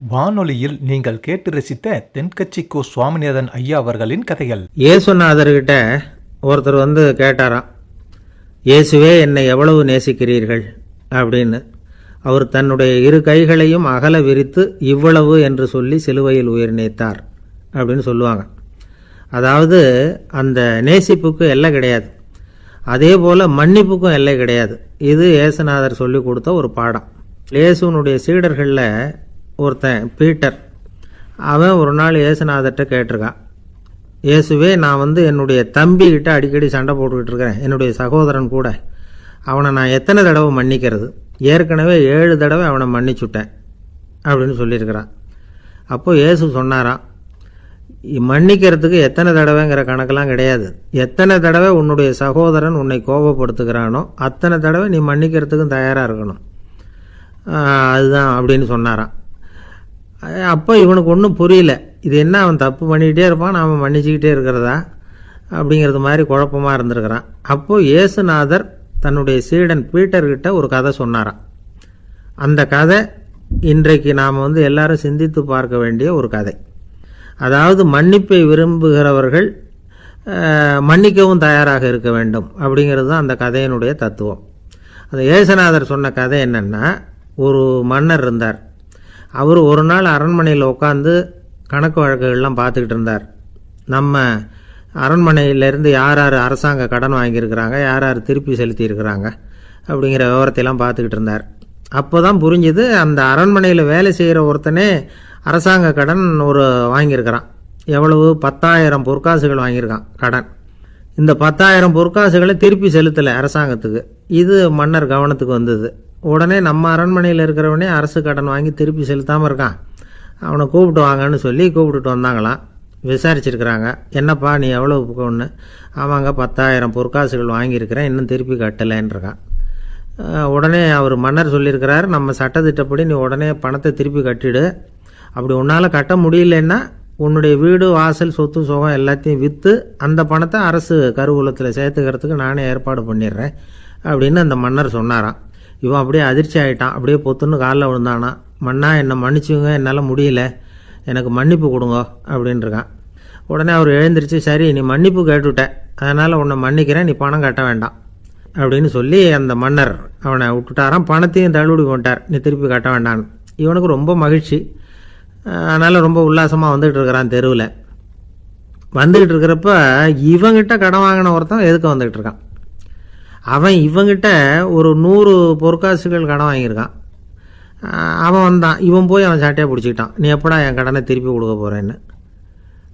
வானொலியில் நீங்கள் கேட்டு ரசித்த தென்கட்சி கோ சுவாமிநாதன் ஐயா அவர்களின் கதைகள். இயேசுநாதர்கிட்ட ஒருத்தர் வந்து கேட்டாராம், இயேசுவே என்னை எவ்வளவு நேசிக்கிறீர்கள் அப்படின்னு. அவர் தன்னுடைய இரு கைகளையும் அகல விரித்து இவ்வளவு என்று சொல்லி சிலுவையில் உயிர் நீத்தார் அப்படின்னு சொல்லுவாங்க. அதாவது அந்த நேசிப்புக்கு எல்லை கிடையாது, அதே போல் மன்னிப்புக்கும் எல்லை கிடையாது. இது இயேசுநாதர் சொல்லி கொடுத்த ஒரு பாடம். இயேசுனுடைய சீடர்களில் ஒருத்தன் பீட்டர், அவன் ஒரு நாள் இயேசுநாதர்கிட்ட கேட்டிருக்கான், இயேசுவே நான் வந்து என்னுடைய தம்பிக்கிட்ட அடிக்கடி சண்டை போட்டுக்கிட்டு இருக்கிறேன், என்னுடைய சகோதரன் கூட. அவனை நான் எத்தனை தடவை மன்னிக்கிறது? ஏற்கனவே 7 தடவை அவனை மன்னிச்சுட்டேன் அப்படின்னு சொல்லியிருக்கிறான். அப்போது இயேசு சொன்னாராம், மன்னிக்கிறதுக்கு எத்தனை தடவைங்கிற கணக்கெல்லாம் கிடையாது. எத்தனை தடவை உன்னுடைய சகோதரன் உன்னை கோபப்படுத்துகிறானோ அத்தனை தடவை நீ மன்னிக்கிறதுக்கும் தயாராக இருக்கணும், அதுதான் அப்படின்னு சொன்னாராம். அப்போ இவனுக்கு ஒன்றும் புரியல, இது என்ன அவன் தப்பு பண்ணிக்கிட்டே இருப்பான், நாம் மன்னிச்சுக்கிட்டே இருக்கிறதா அப்படிங்கிறது மாதிரி குழப்பமாக இருந்திருக்கிறான். அப்போது இயேசுநாதர் தன்னுடைய சீடன் பீட்டர்கிட்ட ஒரு கதை சொன்னாராம். அந்த கதை இன்றைக்கு நாம் வந்து எல்லாரும் சிந்தித்து பார்க்க வேண்டிய ஒரு கதை. அதாவது மன்னிப்பை விரும்புகிறவர்கள் மன்னிக்கவும் தயாராக இருக்க வேண்டும் அப்படிங்கிறது தான் அந்த கதையினுடைய தத்துவம். அந்த இயேசுநாதர் சொன்ன கதை என்னென்னா, ஒரு மன்னர் இருந்தார். அவர் ஒரு நாள் அரண்மனையில் உட்காந்து கணக்கு வழக்குகள்லாம் பார்த்துக்கிட்டு இருந்தார். நம்ம அரண்மனையிலேருந்து யார் யார் அரசாங்க கடன் வாங்கியிருக்கிறாங்க, யார் யார் திருப்பி செலுத்தியிருக்கிறாங்க அப்படிங்கிற விவரத்தையெல்லாம் பார்த்துக்கிட்டு இருந்தார். அப்போ தான் புரிஞ்சுது, அந்த அரண்மனையில் வேலை செய்கிற ஒருத்தனே அரசாங்க கடன் ஒரு வாங்கியிருக்கிறான். எவ்வளவு? 10,000 பொற்காசுகள் வாங்கியிருக்கான் கடன். இந்த 10,000 பொற்காசுகளை திருப்பி செலுத்தலை அரசாங்கத்துக்கு. இது மன்னர் கவனத்துக்கு வந்தது. உடனே நம்ம அரண்மனையில் இருக்கிறவனே அரசு கடன் வாங்கி திருப்பி செலுத்தாமல் இருக்கான், அவனை கூப்பிட்டு வாங்கன்னு சொல்லி கூப்பிட்டுட்டு வந்தாங்களாம். விசாரிச்சிருக்கிறாங்க, என்னப்பா நீ எவ்வளோ ஒன்று? ஆமாங்க 10,000 பொற்காசுகள் வாங்கியிருக்கிறேன், இன்னும் திருப்பி கட்டலைன்றிருக்கான். உடனே அவர் மன்னர் சொல்லியிருக்கிறார், நம்ம சட்டத்திட்டப்படி நீ உடனே பணத்தை திருப்பி கட்டிடு. அப்படி உன்னால் கட்ட முடியலன்னா உன்னுடைய வீடு வாசல் சொத்து சுகம் எல்லாத்தையும் விற்று அந்த பணத்தை அரசு கருவூலத்தில் சேர்த்துக்கிறதுக்கு நானே ஏற்பாடு பண்ணிடுறேன் அப்படின்னு அந்த மன்னர் சொன்னாராம். இவன் அப்படியே அதிர்ச்சி ஆகிட்டான், அப்படியே பொத்துன்னு காலில் விழுந்தானா. மன்னா என்னை மன்னிச்சுங்க, என்னால் முடியல, எனக்கு மன்னிப்பு கொடுங்க அப்படின்ட்டுருக்கான். உடனே அவர் எழுந்திரிச்சு, சரி நீ மன்னிப்பு கேட்டுவிட்டேன், அதனால் உன்னை மன்னிக்கிறேன், நீ பணம் கட்ட வேண்டாம் அப்படின்னு சொல்லி அந்த மன்னர் அவனை விட்டுட்டாராம். பணத்தையும் தள்ளுபடி பண்ணிட்டார், நீ திருப்பி கட்ட வேண்டான்னு. இவனுக்கு ரொம்ப மகிழ்ச்சி, அதனால் ரொம்ப உல்லாசமாக வந்துகிட்டு இருக்கிறான். தெருவில் வந்துக்கிட்டு இருக்கிறப்ப இவங்கிட்ட கடன் வாங்கின ஒருத்தன் எதுக்கு வந்துக்கிட்டு இருக்கான். அவன் இவங்கிட்ட ஒரு 100 பொற்காசுகள் கடன் வாங்கியிருக்கான். அவன் வந்தான், இவன் போய் அவன் சாட்டையாக பிடிச்சிக்கிட்டான், நீ எப்படா என் கடனை திருப்பி கொடுக்க போகிறேன்னு.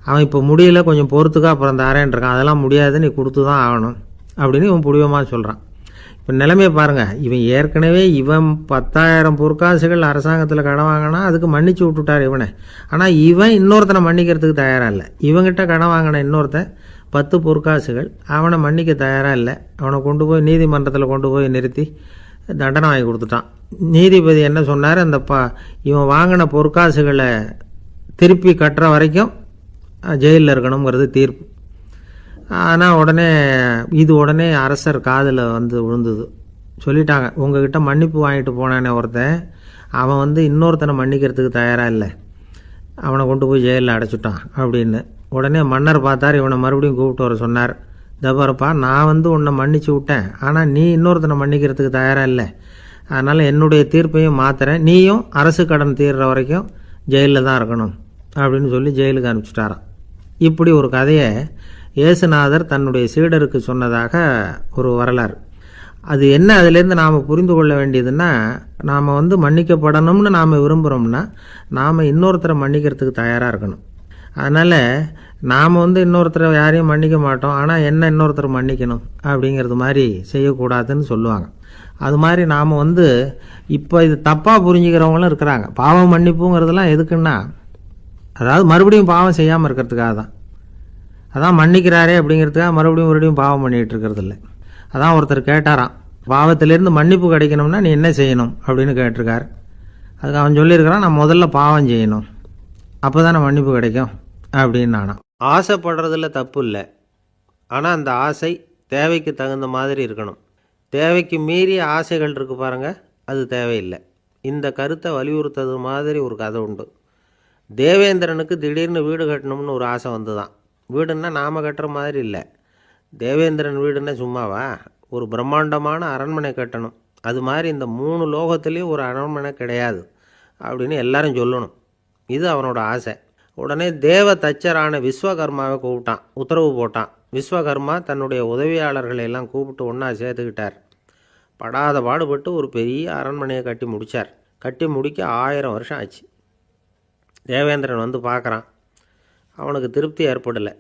அவன் இப்போ முடியல, கொஞ்சம் பொறுத்துக்கா, அப்புறம் தரேன் இருக்கான். அதெல்லாம் முடியாது, நீ கொடுத்து தான் ஆகணும் அப்படின்னு இவன் பிடிவமாக சொல்கிறான். இப்போ நிலைமையை பாருங்கள், இவன் ஏற்கனவே 10,000 பொற்காசுகள் அரசாங்கத்தில் கடன் வாங்கினா அதுக்கு மன்னிச்சு விட்டுட்டார் இவனை. ஆனால் இவன் இன்னொருத்தனை மன்னிக்கிறதுக்கு தயாராக இல்லை. இவங்கிட்ட கடன் வாங்கின இன்னொருத்தன் 10 பொற்காசுகள், அவனை மன்னிக்க தயாராக இல்லை. அவனை கொண்டு போய் நீதிமன்றத்தில் கொண்டு போய் நிறுத்தி தண்டனை வாங்கி கொடுத்துட்டான். நீதிபதி என்ன சொன்னார், அந்த இவன் வாங்கின பொற்காசுகளை திருப்பி கட்டுற வரைக்கும் ஜெயிலில் இருக்கணுங்கிறது தீர்ப்பு. ஆனால் உடனே அரசர் காதில் வந்து விழுந்தது. சொல்லிட்டாங்க, உங்ககிட்ட மன்னிப்பு வாங்கிட்டு போனானே ஒருத்தன், அவன் வந்து இன்னொருத்தனை மன்னிக்கிறதுக்கு தயாராக இல்லை, அவனை கொண்டு போய் ஜெயிலில் அடைச்சிட்டான் அப்படின்னு. உடனே மன்னர் பார்த்தார், இவனை மறுபடியும் கூப்பிட்டு வர சொன்னார். தபாரப்பா, நான் வந்து உன்னை மன்னிச்சு விட்டேன், ஆனால் நீ இன்னொருத்தனை மன்னிக்கிறதுக்கு தயாராக இல்லை, அதனால் என்னுடைய தீர்ப்பையும் மாற்றுறேன், நீயும் அரசு கடன் தீர்ற வரைக்கும் ஜெயிலில் தான் இருக்கணும் அப்படின்னு சொல்லி ஜெயிலுக்கு அனுப்பிச்சிட்டாராம். இப்படி ஒரு கதையை இயேசுநாதர் தன்னுடைய சீடருக்கு சொன்னதாக ஒரு வரலாறு. அது என்ன, அதிலேருந்து நாம் புரிந்து கொள்ள வேண்டியதுன்னா, நாம் வந்து மன்னிக்கப்படணும்னு நாம் விரும்புகிறோம்னா நாம் இன்னொருத்தரை மன்னிக்கிறதுக்கு தயாராக இருக்கணும். அதனால் நாம் வந்து இன்னொருத்தரை யாரையும் மன்னிக்க மாட்டோம், ஆனால் என்ன இன்னொருத்தரை மன்னிக்கணும் அப்படிங்கிறது மாதிரி செய்யக்கூடாதுன்னு சொல்லுவாங்க. அது மாதிரி நாம் வந்து இப்போ இது தப்பாக புரிஞ்சுக்கிறவங்களும் இருக்கிறாங்க. பாவம் மன்னிப்புங்கிறதுலாம் எதுக்குன்னா, அதாவது மறுபடியும் பாவம் செய்யாமல் இருக்கிறதுக்காக தான். அதான் மன்னிக்கிறாரே அப்படிங்கிறதுக்காக மறுபடியும் பாவம் பண்ணிகிட்டு இருக்கிறது இல்லை. அதான் ஒருத்தர் கேட்டாராம், பாவத்திலேருந்து மன்னிப்பு கிடைக்கணும்னா நீ என்ன செய்யணும் அப்படின்னு கேட்டிருக்கார். அதுக்கு அவன் சொல்லியிருக்கிறான், நான் முதல்ல பாவம் செய்யணும், அப்போ தானே மன்னிப்பு கிடைக்கும் அப்படின்னு. நானும் ஆசைப்படுறதில் தப்பு இல்லை, ஆனால் அந்த ஆசை தேவைக்கு தகுந்த மாதிரி இருக்கணும். தேவைக்கு மீறிய ஆசைகள் இருக்குது பாருங்கள், அது தேவையில்லை. இந்த கருத்தை வலியுறுத்தது மாதிரி ஒரு கதை உண்டு. தேவேந்திரனுக்கு திடீர்னு வீடு கட்டணும்னு ஒரு ஆசை வந்துதான். வீடுன்னா நாம் கட்டுற மாதிரி இல்லை. தேவேந்திரன் வீடுன்னா சும்மாவா, ஒரு பிரம்மாண்டமான அரண்மனை கட்டணும். அது மாதிரி இந்த 3 லோகத்துலேயும் ஒரு அரண்மனை கிடையாது அப்படின்னு எல்லாரும் சொல்லணும். இது அவனோட ஆசை. உடனே தேவ தச்சரான விஸ்வகர்மாவை கூப்பிட்டான், உத்தரவு போட்டான். விஸ்வகர்மா தன்னுடைய உதவியாளர்களை எல்லாம் கூப்பிட்டு ஒன்றா சேர்த்துக்கிட்டார். படாத பாடுபட்டு ஒரு பெரிய அரண்மனையை கட்டி முடித்தார். கட்டி முடிக்க 1000 வருஷம் ஆச்சு. தேவேந்திரன் வந்து பார்க்குறான். அவனுக்கு திருப்தி ஏற்படலை.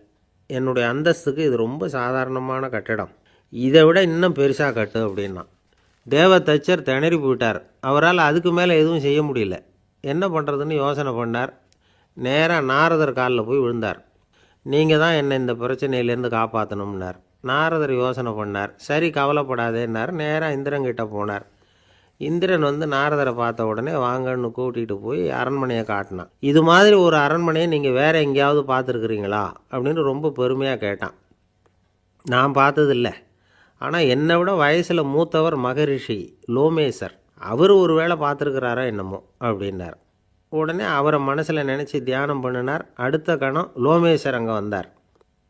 என்னுடைய அந்தஸ்துக்கு இது ரொம்ப சாதாரணமான கட்டிடம், இதை விட இன்னும் பெருசாக கட்டு அப்படின்னா. தேவ தச்சர் திணறி போயிட்டார். அவரால் அதுக்கு மேலே எதுவும் செய்ய முடியல. என்ன பண்ணுறதுன்னு யோசனை பண்ணார். நேராக நாரதர் காலில் போய் விழுந்தார். நீங்கள் தான் என்னை இந்த பிரச்சனையிலேருந்து காப்பாற்றணும்னார். நாரதர் யோசனை பண்ணார். சரி, கவலைப்படாதேன்னார். நேராக இந்திரன்கிட்ட போனார். இந்திரன் வந்து நாரதரை பார்த்த உடனே வாங்கன்னு கூட்டிகிட்டு போய் அரண்மனையை காட்டினான். இது மாதிரி ஒரு அரண்மனையை நீங்கள் வேறு எங்கேயாவது பார்த்துருக்குறீங்களா அப்படின்னு ரொம்ப பெருமையாக கேட்டான். நான் பார்த்ததில்லை, ஆனால் என்னை விட வயசில் மூத்தவர் மகரிஷி லோமேசர், அவர் ஒரு வேளை பார்த்துருக்கிறாரா என்னமோ அப்படின்னார். உடனே அவரை மனசில் நினச்சி தியானம் பண்ணினார். அடுத்த கணம் லோமேசர் அங்கே வந்தார்.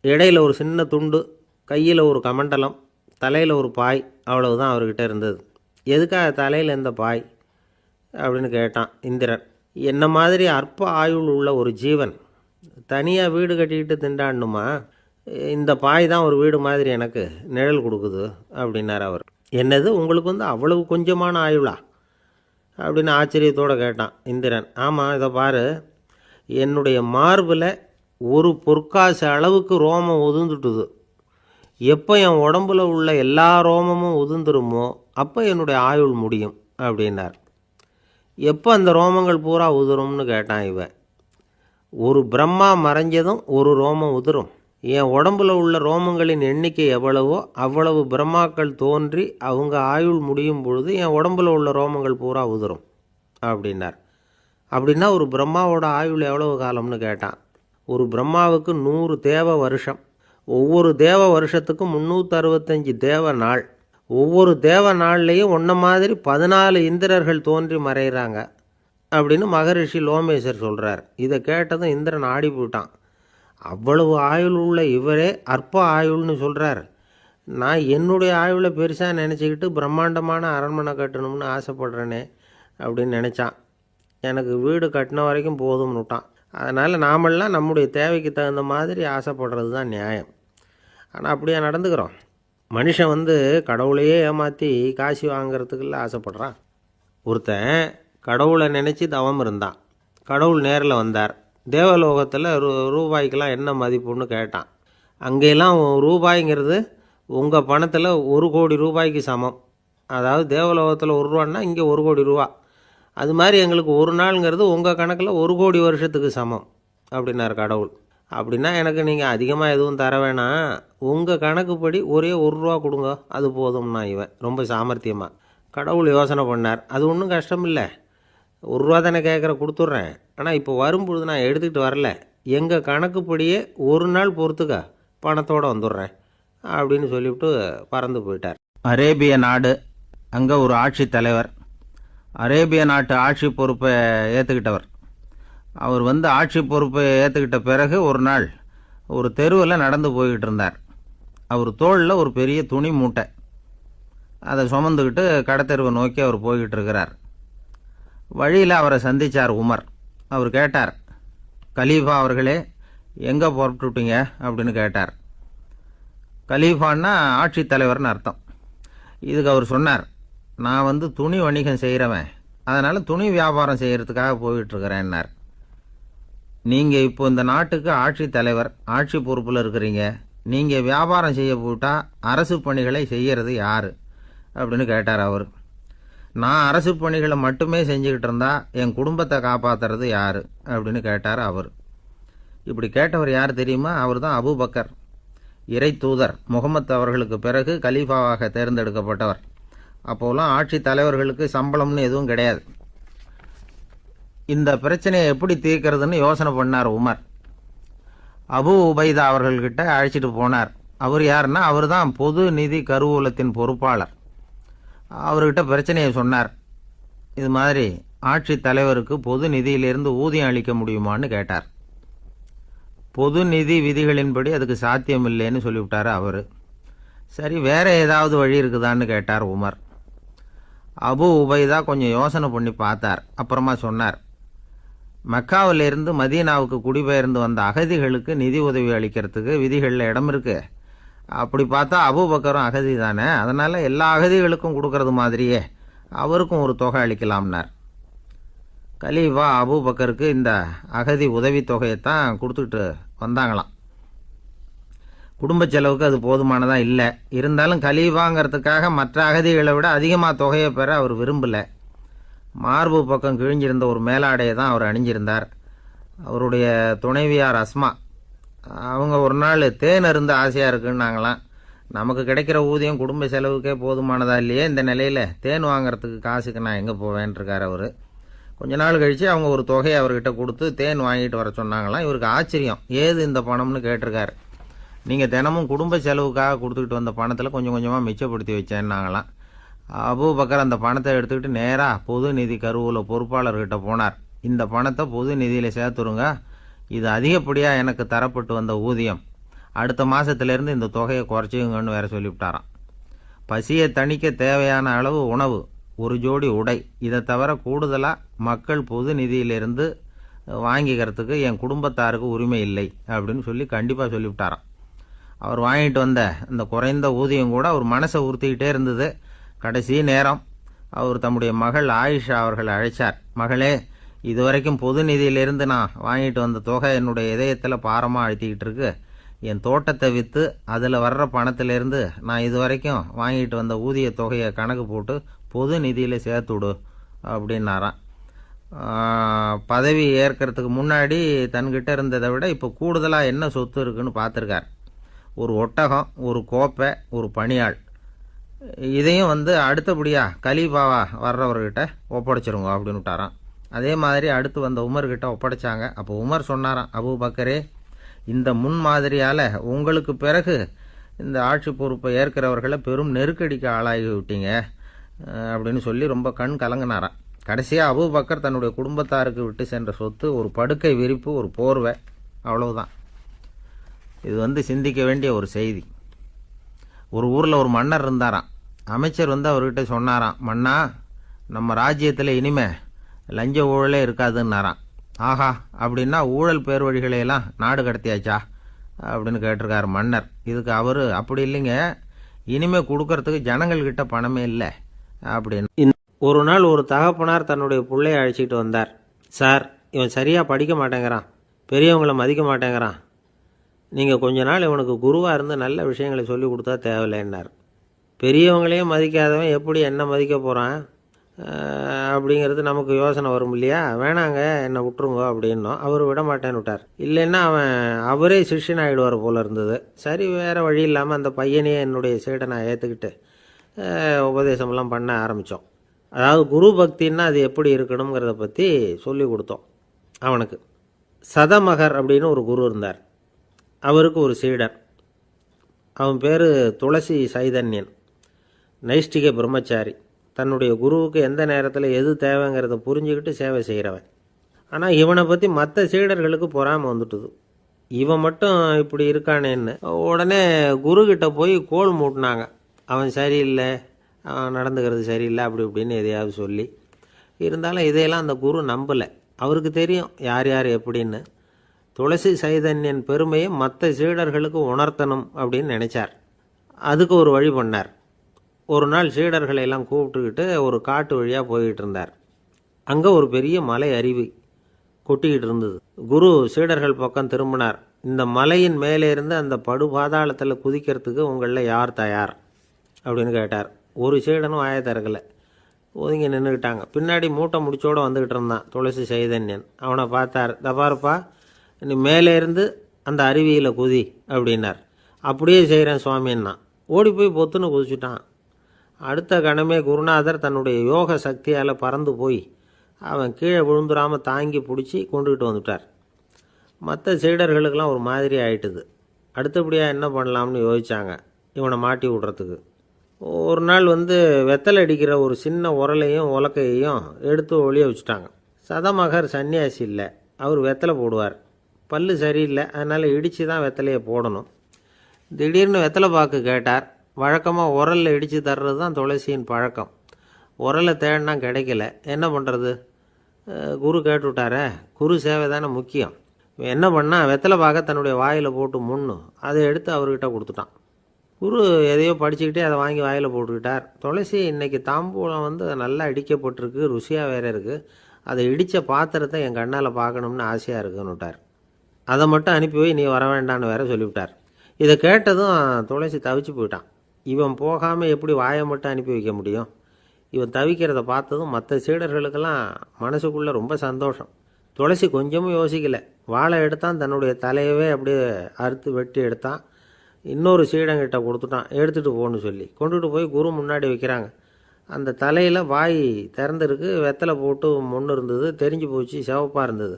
இடையில் ஒரு சின்ன துண்டு, கையில் ஒரு கமண்டலம், தலையில் ஒரு பாய், அவ்வளவுதான் அவர்கிட்ட இருந்தது. எதுக்காக தலையில் எந்த பாய் அப்படின்னு கேட்டான் இந்திரன். என்ன மாதிரி அற்ப ஆயுள் உள்ள ஒரு ஜீவன் தனியாக வீடு கட்டிக்கிட்டு திண்டாடணுமா? இந்த பாய் தான் ஒரு வீடு மாதிரி எனக்கு நிழல் கொடுக்குது அப்படின்னார் அவர். என்னது, உங்களுக்கு வந்து அவ்வளவு கொஞ்சமான ஆயுளா அப்படின்னு ஆச்சரியத்தோடு கேட்டான் இந்திரன். ஆமாம், இதை பாரு, என்னுடைய மார்பில் ஒரு பொற்காசு அளவுக்கு ரோமம் உதிர்ந்துட்டுது. எப்போ என் உடம்புல உள்ள எல்லா ரோமமும் உதிர்ந்துருமோ அப்போ என்னுடைய ஆயுள் முடியும் அப்படின்னார். எப்போ அந்த ரோமங்கள் பூரா உதிரும்னு கேட்டான் இவன். ஒரு பிரம்மா மறைஞ்சதும் ஒரு ரோமம் உதிரும். என் உடம்புல உள்ள ரோமங்களின் எண்ணிக்கை எவ்வளவோ அவ்வளவு பிரம்மாக்கள் தோன்றி அவங்க ஆயுள் முடியும் பொழுது என் உடம்புல உள்ள ரோமங்கள் பூரா உதிரும் அப்படின்னார். அப்படின்னா ஒரு பிரம்மாவோட ஆயுள் எவ்வளவு காலம்னு கேட்டான். ஒரு பிரம்மாவுக்கு 100 தேவ வருஷம். ஒவ்வொரு தேவ வருஷத்துக்கும் 365 தேவ நாள். ஒவ்வொரு தேவ நாள்லேயும் ஒன்றை மாதிரி 14 இந்திரர்கள் தோன்றி மறைகிறாங்க அப்படின்னு மகரிஷி லோமேசர் சொல்கிறார். இதை கேட்டதும் இந்திரன் ஆடி போயிட்டான். அவ்வளவு ஆயுள் உள்ள இவரே அற்ப ஆயுள்னு சொல்கிறார். நான் என்னுடைய ஆயுளை பெருசாக நினச்சிக்கிட்டு பிரம்மாண்டமான அரண்மனை கட்டணும்னு ஆசைப்படுறேனே அப்படின்னு நினச்சான். எனக்கு வீடு கட்டின வரைக்கும் போதும்னு விட்டான். அதனால் நாமெல்லாம் நம்முடைய தேவைக்கு தகுந்த மாதிரி ஆசைப்படுறது தான் நியாயம். ஆனால் அப்படியே நடந்துக்கிறோம். மனுஷன் வந்து கடவுளையே ஏமாற்றி காசு வாங்கிறதுக்குள்ள ஆசைப்படுறான். ஒருத்தன் கடவுளை நினச்சி தவம் இருந்தான். கடவுள் நேரில் வந்தார். தேவலோகத்தில் ரூபாய்க்கெல்லாம் என்ன மதிப்புன்னு கேட்டான். அங்கெல்லாம் ரூபாய்ங்கிறது உங்கள் பணத்தில் 1 கோடி ரூபாய்க்கு சமம். அதாவது தேவலோகத்தில் 1 ரூபான்னா இங்கே 1 கோடி ரூபா. அது மாதிரி எங்களுக்கு ஒரு நாளுங்கிறது உங்கள் கணக்கில் 1 கோடி வருஷத்துக்கு சமம் அப்படின்னார் கடவுள். அப்படின்னா எனக்கு நீங்கள் அதிகமாக எதுவும் தர வேணாம், உங்கள் கணக்குப்படி ஒரே 1 ரூபா கொடுங்க, அது போதும்னா இவன் ரொம்ப சாமர்த்தியமாக. கடவுள் யோசனை பண்ணார். அது ஒன்றும் கஷ்டம் இல்லை, 1 ரூபா தானே கேட்குற, கொடுத்துட்றேன். ஆனால் இப்போ வரும்பொழுது நான் எடுத்துக்கிட்டு வரல, எங்கள் கணக்குப்படியே 1 நாள் பொறுத்துக்க பணத்தோடு வந்துடுறேன் அப்படின்னு சொல்லிவிட்டு பறந்து போயிட்டார். அரேபிய நாடு, அங்கே ஒரு ஆட்சி தலைவர். அரேபிய நாட்டு ஆட்சி பொறுப்பை ஏற்றுக்கிட்டவர். அவர் வந்து ஆட்சி பொறுப்பை ஏற்றுக்கிட்ட பிறகு ஒரு நாள் ஒரு தெருவில் நடந்து போய்கிட்டு இருந்தார். அவர் தோளில் ஒரு பெரிய துணி மூட்டை, அதை சுமந்துக்கிட்டு கடத்தெருவை நோக்கி அவர் போய்கிட்டு இருக்கிறார். வழியில் அவரை சந்தித்தார் உமர். அவர் கேட்டார், கலீஃபா அவர்களே, எங்கே புறப்பட்டுட்டீங்க அப்படின்னு கேட்டார். கலீஃபான்னா ஆட்சி தலைவர்னு அர்த்தம். இதுக்கு அவர் சொன்னார், நான் வந்து துணி வணிகம் செய்கிறவன், அதனால் துணி வியாபாரம் செய்கிறதுக்காக போயிட்டுருக்கிறேன்னார். நீங்கள் இப்போ இந்த நாட்டுக்கு ஆட்சி தலைவர், ஆட்சி பொறுப்பில் இருக்கிறீங்க, நீங்கள் வியாபாரம் செய்ய போட்டால் அரசு பணிகளை செய்கிறது யார் அப்படின்னு கேட்டார் அவர். நான் அரசு பணிகளை மட்டுமே செஞ்சுக்கிட்டு இருந்தா என் குடும்பத்தை காப்பாற்றுறது யார் அப்படின்னு கேட்டார் அவர். இப்படி கேட்டவர் யார் தெரியுமா? அவர் தான் அபூபக்கர், இறை தூதர் முகமது அவர்களுக்கு பிறகு கலீஃபாவாக தேர்ந்தெடுக்கப்பட்டவர். அப்போலாம் ஆட்சி தலைவர்களுக்கு சம்பளம்னு எதுவும் கிடையாது. இந்த பிரச்சனையை எப்படி தீர்க்கிறதுன்னு யோசனை பண்ணார் உமர். அபு உபைதா அவர்கள்கிட்ட அழைச்சிட்டு போனார். அவர் யாருன்னா, அவர் தான் பொது நிதி கருவூலத்தின் பொறுப்பாளர். அவர்கிட்ட பிரச்சனையை சொன்னார். இது மாதிரி ஆட்சித் தலைவருக்கு பொது நிதியிலிருந்து ஊதியம் அளிக்க முடியுமான்னு கேட்டார். பொது நிதி விதிகளின்படி அதுக்கு சாத்தியம் இல்லைன்னு சொல்லிவிட்டார் அவர். சரி, வேற ஏதாவது வழி இருக்குதான்னு கேட்டார் உமர். அபு உபைதா கொஞ்சம் யோசனை பண்ணி பார்த்தார். அப்புறமா சொன்னார், மக்காவிலிருந்து மதீனாவுக்கு குடிபெயர்ந்து வந்த அகதிகளுக்கு நிதி உதவி அளிக்கிறதுக்கு விதிகளில் இடம் இருக்கு. அப்படி பார்த்தா அபூபக்கரும் அகதி தானே, அதனால எல்லா அகதிகளுக்கும் கொடுக்கறது மாதிரியே அவருக்கும் ஒரு தொகை அளிக்கலாம்னார். கலீஃபா அபூபக்கருக்கு இந்த அகதி உதவித்தொகையைத்தான் கொடுத்துட்டு வந்தாங்களாம். குடும்ப செலவுக்கு அது போதுமானதாக இல்லை. இருந்தாலும் கலீஃபாங்கிறதுக்காக மற்ற அகதிகளை விட அதிகமாக தொகையை பெற அவர் விரும்பலை. மார்பு பக்கம் கிழிஞ்சிருந்த ஒரு மேலாடையை தான் அவர் அணிஞ்சிருந்தார். அவருடைய துணைவியார் அஸ்மா அவங்க ஒரு நாள் தேன் அருந்து ஆசையாக இருக்குன்னாங்களாம். நமக்கு கிடைக்கிற ஊதியம் குடும்ப செலவுக்கே போதுமானதா இல்லையே, இந்த நிலையில் தேன் வாங்கிறதுக்கு காசுக்கு நான் எங்கே போவேன்ருக்கார் அவர். கொஞ்ச நாள் கழித்து அவங்க ஒரு தொகையை அவர்கிட்ட கொடுத்து தேன் வாங்கிட்டு வர சொன்னாங்களாம். இவருக்கு ஆச்சரியம், ஏது இந்த பணம்னு கேட்டிருக்காரு. நீங்கள் தினமும் குடும்ப செலவுக்காக கொடுத்துக்கிட்டு வந்த பணத்தில் கொஞ்சம் கொஞ்சமாக மிச்சப்படுத்தி வச்சேன்னாங்களாம். அபூபக்கர் அந்த பணத்தை எடுத்துக்கிட்டு நேராக பொது நிதி கருவூல பொறுப்பாளர்கிட்ட போனார். இந்த பணத்தை பொது நிதியில் சேர்த்துருங்க, இது அதிகப்படியாக எனக்கு தரப்பட்டு வந்த ஊதியம், அடுத்த மாதத்துலேருந்து இந்த தொகையை குறைச்சிங்கன்னு வேற சொல்லிவிட்டாராம். பசியை தணிக்க தேவையான அளவு உணவு, ஒரு ஜோடி உடை, இதை தவிர கூடுதலாக மக்கள் பொது நிதியிலிருந்து வாங்கிக்கிறதுக்கு என் குடும்பத்தாருக்கு உரிமை இல்லை அப்படின்னு சொல்லி கண்டிப்பாக சொல்லிவிட்டாராம். அவர் வாங்கிட்டு வந்த இந்த குறைந்த ஊதியம் கூட அவர் மனசை உறுத்திக்கிட்டே இருந்தது. கடைசி நேரம் அவர் தம்முடைய மகள் ஆயிஷா அவர்களை அழைச்சார். மகளே, இதுவரைக்கும் பொது நிதியிலிருந்து நான் வாங்கிட்டு வந்த தொகை என்னுடைய இதயத்தில் பாரமாக அழுத்திக்கிட்டு இருக்கு. என் தோட்டத்தை விற்று அதில் வர்ற பணத்திலேருந்து நான் இதுவரைக்கும் வாங்கிட்டு வந்த ஊதிய தொகையை கணக்கு போட்டு பொது நிதியில் சேர்த்துடு அப்படின்னாராம். பதவி ஏற்கிறதுக்கு முன்னாடி தன்கிட்ட இருந்ததை விட இப்போ கூடுதலாக என்ன சொத்து இருக்குன்னு பார்த்துருக்கார். ஒரு ஒட்டகம், ஒரு கோப்பை, ஒரு பணியாள், இதையும் அடுத்தபடியாக கலீஃபாவா வர்றவர்கிட்ட ஒப்படைச்சிருங்க அப்படின்னு விட்டாராம். அதே மாதிரி அடுத்து வந்த உமர்கிட்ட ஒப்படைச்சாங்க. அப்போ உமர் சொன்னாராம், அபூபக்கரே, இந்த முன்மாதிரியால் உங்களுக்கு பிறகு இந்த ஆட்சி பொறுப்பை ஏற்கிறவர்களை பெரும் நெருக்கடிக்கு ஆளாகி விட்டீங்க அப்படின்னு சொல்லி ரொம்ப கண் கலங்கினாராம். கடைசியாக அபூபக்கர் தன்னுடைய குடும்பத்தாருக்கு விட்டு சென்ற சொத்து ஒரு படுக்கை விரிப்பு, ஒரு போர்வை, அவ்வளவுதான். இது சிந்திக்க வேண்டிய ஒரு செய்தி. ஒரு ஊரில் ஒரு மன்னர் இருந்தாராம். அமைச்சர் அவர்கிட்ட சொன்னாராம், மன்னா, நம்ம ராஜ்யத்தில் இனிமே லஞ்ச ஊழலே இருக்காதுன்னாராம். ஆஹா, அப்படின்னா ஊழல் பேர் வழிகளையெல்லாம் நாடு கடத்தியாச்சா அப்படின்னு கேட்டிருக்காரு மன்னர். இதுக்கு அவர், அப்படி இல்லைங்க, இனிமே கொடுக்கறதுக்கு ஜனங்கள்கிட்ட பணமே இல்லை அப்படின்னு. ஒரு நாள் ஒரு தகப்பனார் தன்னுடைய பிள்ளையை அழைச்சிட்டு வந்தார். சார், இவன் சரியாக படிக்க மாட்டேங்கிறான், பெரியவங்களை மதிக்க மாட்டேங்கிறான், நீங்கள் கொஞ்ச நாள் இவனுக்கு குருவாக இருந்து நல்ல விஷயங்களை சொல்லி கொடுத்தா தேவையில்லைன்னார். பெரியவங்களையும் மதிக்காதவன் எப்படி என்ன மதிக்க போகிறான் அப்படிங்கிறது நமக்கு யோசனை வரும் இல்லையா? வேணாங்க, என்னை விட்டுருங்க அப்படின்னோம். அவர் விட மாட்டேன்னு விட்டார். இல்லைன்னா அவரே சிஷ்யன் ஆகிடுவார் போல இருந்தது. சரி, வேறு வழி இல்லாமல் அந்த பையனையே என்னுடைய சீடனை ஏற்றுக்கிட்டு உபதேசமெல்லாம் பண்ண ஆரம்பித்தோம். அதாவது குரு பக்தின்னா அது எப்படி இருக்கணுங்கிறத பற்றி சொல்லி கொடுத்தோம் அவனுக்கு. சதமகர் அப்படின்னு ஒரு குரு இருந்தார். அவருக்கு ஒரு சீடர். அவன் பேர் துளசி சைதன்யன், நைஷ்டிக பிரம்மச்சாரி. தன்னுடைய குருவுக்கு எந்த நேரத்தில் எது தேவைங்கிறத புரிஞ்சுக்கிட்டு சேவை செய்கிறவன். ஆனால் இவனை பற்றி மற்ற சீடர்களுக்கு பொறாமல் வந்துட்டுது. இவன் மட்டும் இப்படி இருக்கானேன்னு உடனே குருக்கிட்ட போய் கோல் மூட்டினாங்க. அவன் சரியில்லை, அவன் நடந்துக்கிறது சரியில்லை, அப்படி இப்படின்னு எதையாவது சொல்லி. இருந்தாலும் இதையெல்லாம் அந்த குரு நம்பலை. அவருக்கு தெரியும் யார் யார் எப்படின்னு. துளசி சைதன்யன் பெருமையை மற்ற சீடர்களுக்கு உணர்த்தணும் அப்படின்னு நினைச்சார். அதுக்கு ஒரு வழி பண்ணார். ஒரு நாள் சீடர்களை எல்லாம் கூப்பிட்டுக்கிட்டு ஒரு காட்டு வழியாக போய்கிட்டு இருந்தார். அங்கே ஒரு பெரிய மலை அருவி கொட்டிக்கிட்டு இருந்தது. குரு சீடர்கள் பக்கம் திரும்பினார். இந்த மலையின் மேலே இருந்து அந்த படுபாதாளத்தில் குதிக்கிறதுக்கு உங்களில் யார் தயார் அப்படின்னு கேட்டார். ஒரு சீடனும் வாயை திறக்கலை, ஒதுங்கி நின்றுக்கிட்டாங்க. பின்னாடி மூட்டை முடிச்சோடு வந்துக்கிட்டு இருந்தான் துளசி சைதன்யன். அவனை பார்த்தார். தபாருப்பா, நீ மேலே இருந்து அந்த அருவியில் குதி அப்படின்னார். அப்படியே செய்கிறேன் சுவாமின்னா ஓடி போய் பொத்துன்னு குதிச்சுட்டான். அடுத்த கணமே குருநாதர் தன்னுடைய யோக சக்தியால் பறந்து போய் அவன் கீழே விழுந்துடாமல் தாங்கி பிடிச்சி கொண்டுக்கிட்டு வந்துட்டார். மற்ற சீடர்களுக்கெல்லாம் ஒரு மாதிரி ஆயிட்டுது. அடுத்தபடியாக என்ன பண்ணலாம்னு யோசித்தாங்க இவனை மாட்டி விடுறதுக்கு. ஒரு நாள் வெத்தலை அடிக்கிற ஒரு சின்ன உரலையும் உலக்கையையும் எடுத்து ஒளிய வச்சுட்டாங்க. சதமகர் சன்னியாசி இல்லை, அவர் வெத்தலை போடுவார். பல்லு சரியில்லை, அதனால் இடித்து தான் வெத்தலையை போடணும். திடீர்னு வெத்தலை பாக்கு கேட்டார். வழக்கமாக உரலில் இடித்து தர்றது தான் துளசியின் பழக்கம். உரலை தேடினா கிடைக்கல, என்ன பண்ணுறது? குரு கேட்டுவிட்டாரே, குரு சேவை தானே முக்கியம். என்ன பண்ணால் வெத்தலை பாக்க தன்னுடைய வாயில் போட்டு முன்னு அதை எடுத்து அவர்கிட்ட கொடுத்துட்டான். குரு எதையோ படிச்சுக்கிட்டே அதை வாங்கி வாயில் போட்டுக்கிட்டார். துளசி இன்றைக்கி தாம்பூலம் நல்லா இடிக்கப்பட்டிருக்கு, ருசியாக வேறு இருக்குது, அதை இடித்த பாத்திரத்தை என் கண்ணால் பார்க்கணும்னு ஆசையாக இருக்குன்னு விட்டார். அதை மட்டும் அனுப்பி போய் நீ வர வேண்டான்னு வேற சொல்லிவிட்டார். இதை கேட்டதும் துளசி தவிச்சு போயிட்டான். இவன் போகாமல் எப்படி வாயை மட்டும் அனுப்பி வைக்க முடியும்? இவன் தவிக்கிறத பார்த்ததும் மற்ற சீடர்களுக்கெல்லாம் மனசுக்குள்ளே ரொம்ப சந்தோஷம். துளசி கொஞ்சமும் யோசிக்கலை, வாழை எடுத்தான், தன்னுடைய தலையவே அப்படியே அறுத்து வெட்டி எடுத்தான். இன்னொரு சீடங்கிட்ட கொடுத்துட்டான், எடுத்துகிட்டு போன்னு சொல்லி கொண்டுட்டு போய் குரு முன்னாடி வைக்கிறாங்க. அந்த தலையில் வாய் திறந்துருக்கு, வெத்தலை போட்டு முன்னு இருந்தது, தெரிஞ்சு போச்சு, சிவப்பாக இருந்தது.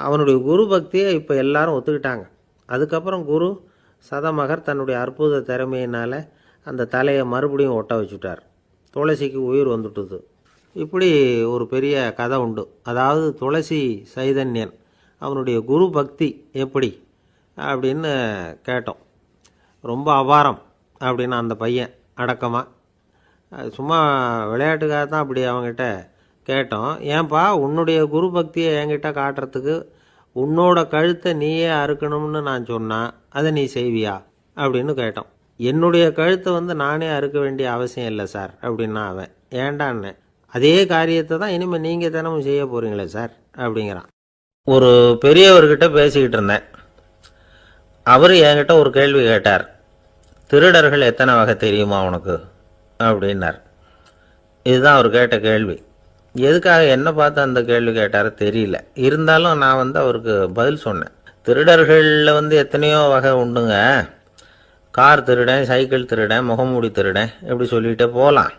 அவனுடைய குரு பக்தியை இப்போ எல்லாரும் ஒத்துக்கிட்டாங்க. அதுக்கப்புறம் குரு சதமகர் தன்னுடைய அற்புத திறமையினால் அந்த தலையை மறுபடியும் ஒட்ட வச்சுட்டார். துளசிக்கு உயிர் வந்துட்டுது. இப்படி ஒரு பெரிய கதை உண்டு. அதாவது துளசி சைதன்யன் அவனுடைய குரு பக்தி எப்படி அப்படின்னு கேட்டோம். ரொம்ப அபாரம் அப்படின்னு அந்த பையன் அடக்கமாக, சும்மா விளையாட்டுக்காக தான் அப்படி அவங்ககிட்ட கேட்டோம். ஏன்பா உன்னுடைய குரு பக்தியை என்கிட்ட காட்டுறதுக்கு உன்னோட கழுத்தை நீயே அறுக்கணும்னு நான் சொன்னேன், அதை நீ செய்வியா அப்படின்னு கேட்டோம். என்னுடைய கழுத்தை நானே அறுக்க வேண்டிய அவசியம் இல்லை சார் அப்படின்னா அவன். ஏண்டான்னு, அதே காரியத்தை தான் இனிமேல் நீங்கள் தினமும் செய்ய போகிறீங்களே சார் அப்படிங்கிறான். ஒரு பெரியவர்கிட்ட பேசிக்கிட்டு இருந்தேன். அவர் என்கிட்ட ஒரு கேள்வி கேட்டார். திருடர்கள் எத்தனை வகை தெரியுமா உனக்கு அப்படின்னார். இதுதான் அவர் கேட்ட கேள்வி. எதுக்காக என்ன பார்த்து அந்த கேள்வி கேட்டார தெரியல. இருந்தாலும் நான் அவருக்கு பதில் சொன்னேன். திருடர்களில் எத்தனையோ வகை உண்டுங்க. கார் திருடன், சைக்கிள் திருடன், முகமூடி திருடன், இப்படி சொல்லிகிட்டே போகலாம்.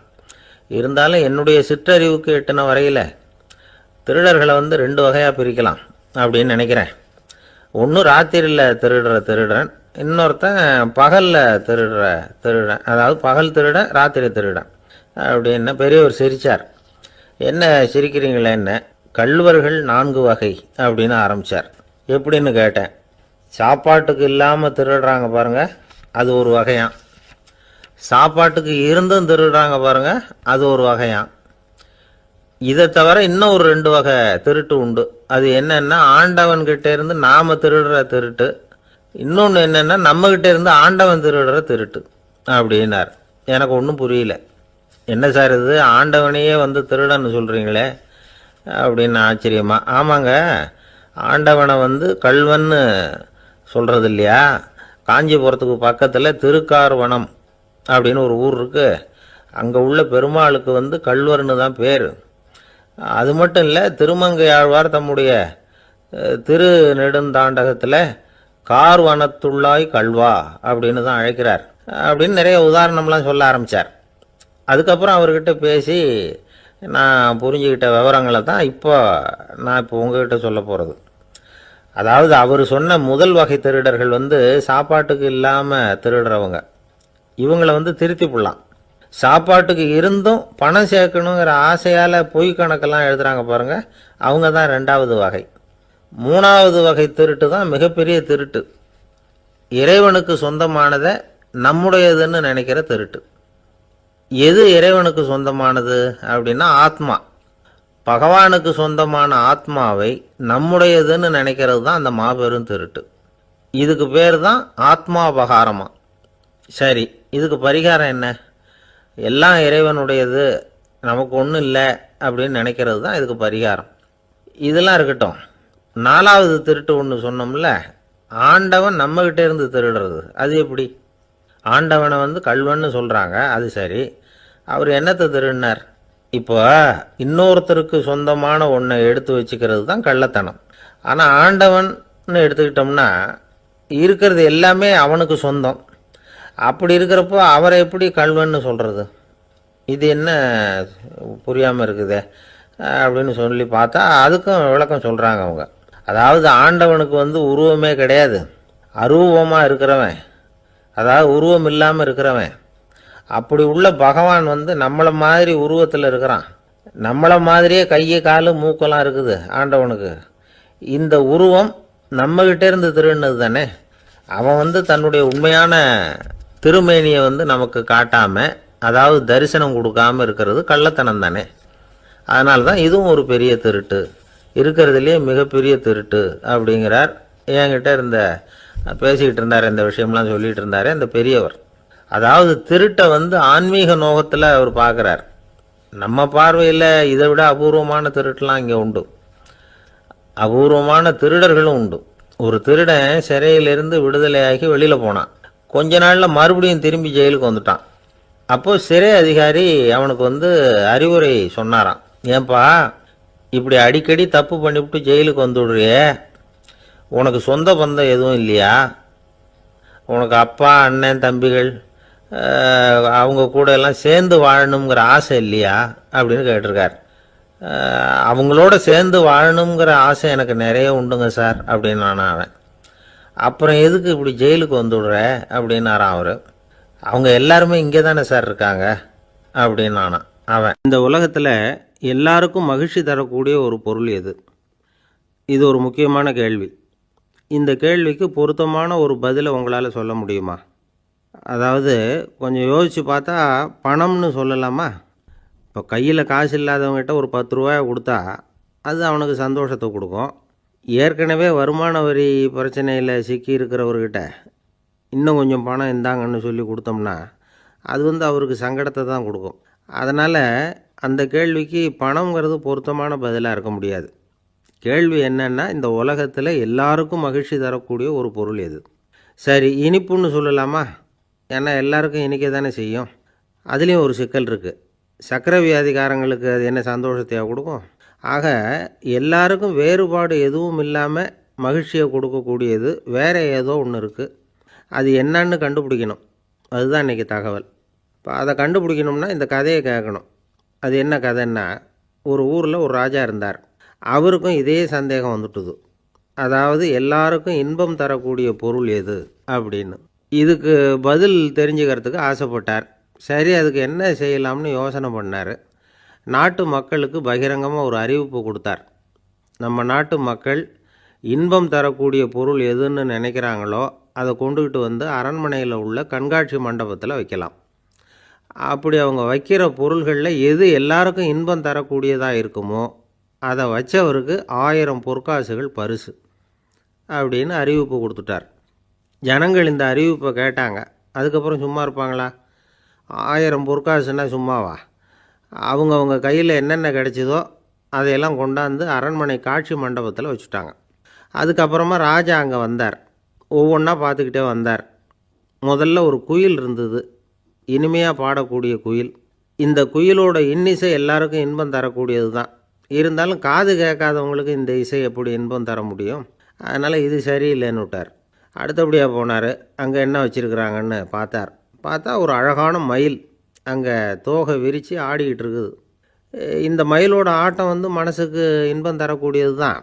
இருந்தாலும் என்னுடைய சிற்றறிவுக்கு எட்டின வரையில் திருடர்களை 2 வகையாக பிரிக்கலாம் அப்படின்னு நினைக்கிறேன். ஒன்று ராத்திரியில் திருடுற திருடன், இன்னொருத்தன் பகலில் திருடுற திருடன். அதாவது பகல் திருடன், ராத்திரி திருடன் அப்படின்னு பெரியவர் சிரித்தார். என்ன சிரிக்கிறீங்களே என்ன? கள்வர்கள் 4 வகை அப்படின்னு ஆரம்பித்தார். எப்படின்னு கேட்டேன். சாப்பாட்டுக்கு இல்லாமல் திருடுறாங்க பாருங்கள், அது ஒரு வகையான். சாப்பாட்டுக்கு இருந்தும் திருடுறாங்க பாருங்க, அது ஒரு வகையான். இதை தவிர இன்னும் ஒரு 2 வகை திருட்டு உண்டு. அது என்னன்னா, ஆண்டவன்கிட்ட இருந்து நாம திருடுற திருட்டு, இன்னொன்று என்னன்னா நம்மகிட்ட இருந்து ஆண்டவன் திருடுற திருட்டு அப்படின்னார். எனக்கு ஒன்றும் புரியல. என்ன சார் இது, ஆண்டவனையே திருடன்னு சொல்கிறீங்களே அப்படின்னு ஆச்சரியமா. ஆமாங்க, ஆண்டவனை கள்வன்னு சொல்கிறது இல்லையா? காஞ்சிபுரத்துக்கு பக்கத்தில் திருக்கார்வனம் அப்படின்னு ஒரு ஊர் இருக்குது. அங்கே உள்ள பெருமாளுக்கு கள்வர்னு தான் பேர். அது மட்டும் இல்லை, திருமங்கையாழ்வார் தம்முடைய திரு நெடுந்தாண்டகத்தில் கார்வனத்துள்ளாய் கல்வா அப்படின்னு தான் அழைக்கிறார் அப்படின்னு நிறைய உதாரணம்லாம் சொல்ல ஆரம்பித்தார். அதுக்கப்புறம் அவர்கிட்ட பேசி நான் புரிஞ்சுக்கிட்ட விவரங்களை தான் நான் இப்போ உங்ககிட்ட சொல்ல போகிறது. அதாவது அவர் சொன்ன முதல் வகை திருடர்கள் சாப்பாட்டுக்கு இல்லாமல் திருடுறவங்க. இவங்களை திருத்தி போடலாம். சாப்பாட்டுக்கு இருந்தும் பணம் சேர்க்கணுங்கிற ஆசையால் பொய் கணக்கெல்லாம் எழுதுகிறாங்க பாருங்கள், அவங்க தான் 2வது வகை. 3வது வகை திருட்டு தான் மிகப்பெரிய திருட்டு. இறைவனுக்கு சொந்தமானதை நம்முடையதுன்னு நினைக்கிற திருட்டு. எது இறைவனுக்கு சொந்தமானது அப்படின்னா ஆத்மா. பகவானுக்கு சொந்தமான ஆத்மாவை நம்முடையதுன்னு நினைக்கிறது தான் அந்த மாபெரும் திருட்டு. இதுக்கு பேர் தான் ஆத்மாபகாரமா. சரி, இதுக்கு பரிகாரம் என்ன? எல்லாம் இறைவனுடையது, நமக்கு ஒன்றும் இல்லை அப்படின்னு நினைக்கிறது தான் இதுக்கு பரிகாரம். இதெல்லாம் இருக்கட்டும். 4வது திருட்டு ஒன்று சொன்னோம்ல, ஆண்டவன் நம்மகிட்ட இருந்து திருடுறது. அது எப்படி? ஆண்டவனை கள்வன்னு சொல்கிறாங்க, அது சரி. அவர் என்னத்தை திருடினார்? இப்போ இன்னொருத்தருக்கு சொந்தமான ஒன்றை எடுத்து வச்சுக்கிறது தான் கள்ளத்தனம். ஆனால் ஆண்டவன் எடுத்துக்கிட்டோம்னா இருக்கிறது எல்லாமே அவனுக்கு சொந்தம். அப்படி இருக்கிறப்போ அவரை எப்படி கள்வன்னு சொல்கிறது? இது என்ன புரியாமல் இருக்குதே அப்படின்னு சொல்லி பார்த்தா அதுக்கும் விளக்கம் சொல்கிறாங்க அவங்க. அதாவது ஆண்டவனுக்கு உருவமே கிடையாது, அரூபமாக இருக்கிறவன், அதாவது உருவம் இல்லாமல் இருக்கிறவன். அப்படி உள்ள பகவான் வந்து நம்மளை மாதிரி உருவத்தில் இருக்கிறான். நம்மளை மாதிரியே கையை காலு மூக்கெல்லாம் இருக்குது ஆண்டவனுக்கு. இந்த உருவம் நம்மகிட்ட இருந்து திருடினது தானே. அவன் வந்து தன்னுடைய உண்மையான திருமேனியை வந்து நமக்கு காட்டாமல், அதாவது தரிசனம் கொடுக்காமல் இருக்கிறது கள்ளத்தனம் தானே. அதனால தான் இதுவும் ஒரு பெரிய திருட்டு, இருக்கிறதுலேயே மிகப்பெரிய திருட்டு அப்படிங்கிறார். என்கிட்ட பேசிக்கிட்டு இருந்தார், இந்த விஷயம்லாம் சொல்லிகிட்டு இருந்தார் அந்த பெரியவர். அதாவது திருட்டை வந்து ஆன்மீக நோகத்தில் அவர் பார்க்குறார். நம்ம பார்வையில் இதை விட அபூர்வமான திருட்டுலாம் இங்கே உண்டு, அபூர்வமான திருடர்களும் உண்டு. ஒரு திருடன் சிறையிலிருந்து விடுதலையாகி வெளியில் போனான். கொஞ்ச நாளில் மறுபடியும் திரும்பி ஜெயிலுக்கு வந்துட்டான். அப்போது சிறை அதிகாரி அவனுக்கு வந்து அறிவுரை சொன்னாராம். ஏன்பா இப்படி அடிக்கடி தப்பு பண்ணிவிட்டு ஜெயிலுக்கு வந்துவிடுறியே, உனக்கு சொந்த பந்தம் எதுவும் இல்லையா? உனக்கு அப்பா அண்ணன் தம்பிகள் அவங்க கூட எல்லாம் சேர்ந்து வாழணுங்கிற ஆசை இல்லையா அப்படின்னு கேட்டிருக்கார். அவங்களோட சேர்ந்து வாழணுங்கிற ஆசை எனக்கு நிறைய உண்டுங்க சார் அப்படின்னு நான் அவன். அப்புறம் எதுக்கு இப்படி ஜெயிலுக்கு வந்துவிடுற அப்படின்னாரான் அவர். அவங்க எல்லாருமே இங்கே தானே சார் இருக்காங்க அப்படின்னு நானான் அவன். இந்த உலகத்தில் எல்லாருக்கும் மகிழ்ச்சி தரக்கூடிய ஒரு பொருள் எது? இது ஒரு முக்கியமான கேள்வி. இந்த கேள்விக்கு பொருத்தமான ஒரு பதிலை உங்களால் சொல்ல முடியுமா? அதாவது கொஞ்சம் யோசித்து பார்த்தா பணம்னு சொல்லலாமா? இப்போ கையில் காசு இல்லாதவங்ககிட்ட ஒரு 10 ரூபாய் கொடுத்தா அது அவனுக்கு சந்தோஷத்தை கொடுக்கும். ஏற்கனவே வருமான வரி பிரச்சனையில் சிக்கி இருக்கிறவர்கிட்ட இன்னும் கொஞ்சம் பணம் இந்தாங்கன்னு சொல்லி கொடுத்தோம்னா அது வந்து அவருக்கு சங்கடத்தை தான் கொடுக்கும். அதனால் அந்த கேள்விக்கு பணங்கிறது பொருத்தமான பதிலாக இருக்க முடியாது. கேள்வி என்னன்னா, இந்த உலகத்தில் எல்லாருக்கும் மகிழ்ச்சி தரக்கூடிய ஒரு பொருள் எது? சரி, இனிப்புன்னு சொல்லலாமா? ஏன்னா எல்லாருக்கும் இனிக்க தானே செய்யும். அதுலேயும் ஒரு சிக்கல் இருக்குது. சர்க்கரை வியாதிக்காரங்களுக்கு அது என்ன சந்தோஷத்தையா கொடுக்கும்? ஆக எல்லாருக்கும் வேறுபாடு எதுவும் இல்லாமல் மகிழ்ச்சியை கொடுக்கக்கூடியது வேறு ஏதோ ஒன்று இருக்குது. அது என்னன்னு கண்டுபிடிக்கணும். அதுதான் இன்றைக்கி தகவல். இப்போ அதை கண்டுபிடிக்கணும்னா இந்த கதையை கேட்கணும். அது என்ன கதைன்னா, ஒரு ஊரில் ஒரு ராஜா இருந்தார். அவருக்கும் இதே சந்தேகம் வந்துட்டுது. அதாவது எல்லாருக்கும் இன்பம் தரக்கூடிய பொருள் எது அப்படின்னு. இதுக்கு பதில் தெரிஞ்சுக்கிறதுக்கு ஆசைப்பட்டார். சரி, அதுக்கு என்ன செய்யலாம்னு யோசனை பண்ணார். நாட்டு மக்களுக்கு பகிரங்கமாக ஒரு அறிவிப்பு கொடுத்தார். நம்ம நாட்டு மக்கள் இன்பம் தரக்கூடிய பொருள் எதுன்னு நினைக்கிறாங்களோ அதை கொண்டுக்கிட்டு வந்து அரண்மனையில் உள்ள கண்காட்சி மண்டபத்தில் வைக்கலாம். அப்படி அவங்க வைக்கிற பொருள்களில் எது எல்லாருக்கும் இன்பம் தரக்கூடியதாக இருக்குமோ அதை வச்சவருக்கு 1000 பொற்காசுகள் பரிசு அப்படின்னு அறிவிப்பு கொடுத்துட்டார். ஜனங்கள் இந்த அறிவிப்பை கேட்டாங்க. அதுக்கப்புறம் சும்மா இருப்பாங்களா? 1000 பொற்காசுன்னா சும்மாவா? அவங்க கையில் என்னென்ன கிடைச்சதோ அதையெல்லாம் கொண்டாந்து அரண்மனை காட்சி மண்டபத்தில் வச்சுட்டாங்க. அதுக்கப்புறமா ராஜா அங்கே வந்தார். ஒவ்வொன்றா பார்த்துக்கிட்டே வந்தார். முதல்ல ஒரு குயில் இருந்தது, இனிமையாக பாடக்கூடிய குயில். இந்த குயிலோட இன்னிசை எல்லாருக்கும் இன்பம் தரக்கூடியது தான். இருந்தாலும் காது கேட்காதவங்களுக்கு இந்த இசை எப்படி இன்பம் தர முடியும்? அதனால் இது சரியில்லைன்னு விட்டார். அடுத்தபடியாக போனார். அங்கே என்ன வச்சுருக்குறாங்கன்னு பார்த்தா ஒரு அழகான மயில் அங்கே தோகை விரித்து ஆடிக்கிட்டு இருக்குது. இந்த மயிலோட ஆட்டம் வந்து மனசுக்கு இன்பம் தரக்கூடியது தான்.